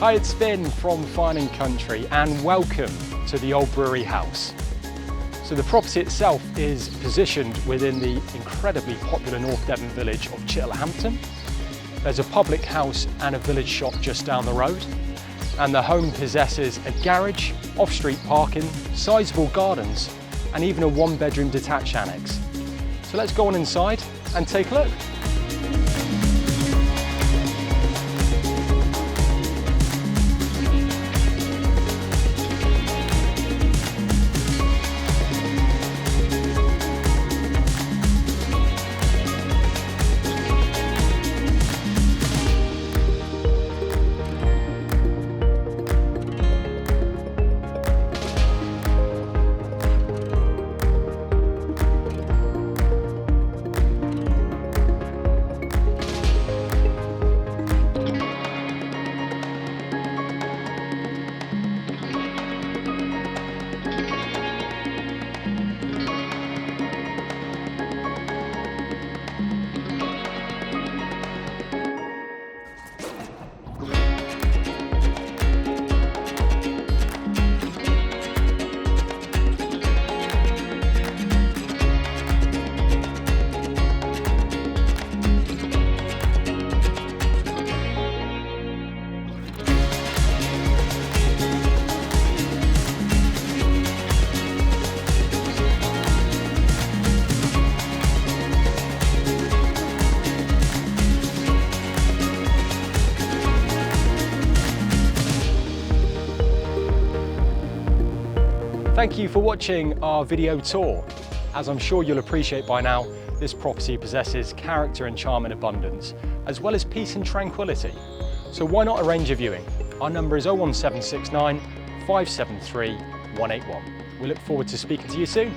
Hi, it's Finn from Fine and Country and welcome to the Old Brewery House. So the property itself is positioned within the incredibly popular North Devon village of Chittlehampton. There's a public house and a village shop just down the road, and the home possesses a garage, off-street parking, sizable gardens and even a one-bedroom detached annex. So let's go on inside and take a look. Thank you for watching our video tour. As I'm sure you'll appreciate by now, this property possesses character and charm in abundance, as well as peace and tranquility. So why not arrange a viewing? Our number is 01769 573 181. We look forward to speaking to you soon.